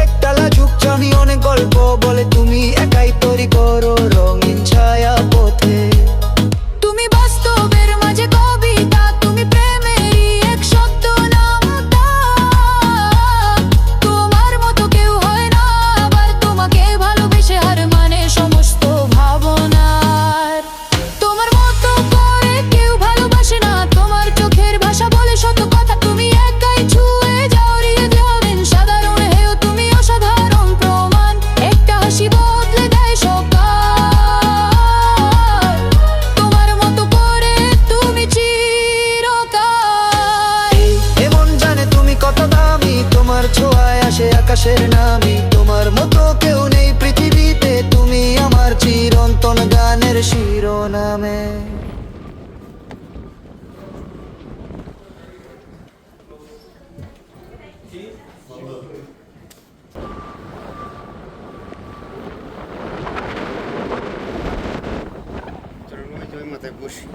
একতলা ঝুঁকছানি অনেক গল্প বলে, তুমি একাই তৈরি করো রঙিন ছায়া পথে। তুমি বাস্তবের মাঝে কবিতা, তুমি প্রেমেরই এক সত্য নামতা। তোমার মতো কেউ হয় না, আবার তোমাকে ভালোবেসে হার মানে সমস্ত ভাবনার। তোমার মতো করে কেউ ভালোবাসে না, তোমার চোখের ভাষা বলে শত কথা। তুমি একাই ছুঁয়ে যাও হৃদয়ের সাধারণ হেও, তুমি অসাধারণ প্রমাণ। একটা হাসি বদলে দেয় সকাল, তোমার মতো করে তুমি চিরকাল। এমন জানে তুমি কত দামি, তোমার ছোঁয়ায় আসে আকাশের নামি। তোমার মতো কেউ নেই পৃথিবীতে, তুমি আমার চিরন্তন গানের শিরোনামে। মাথায় বসি।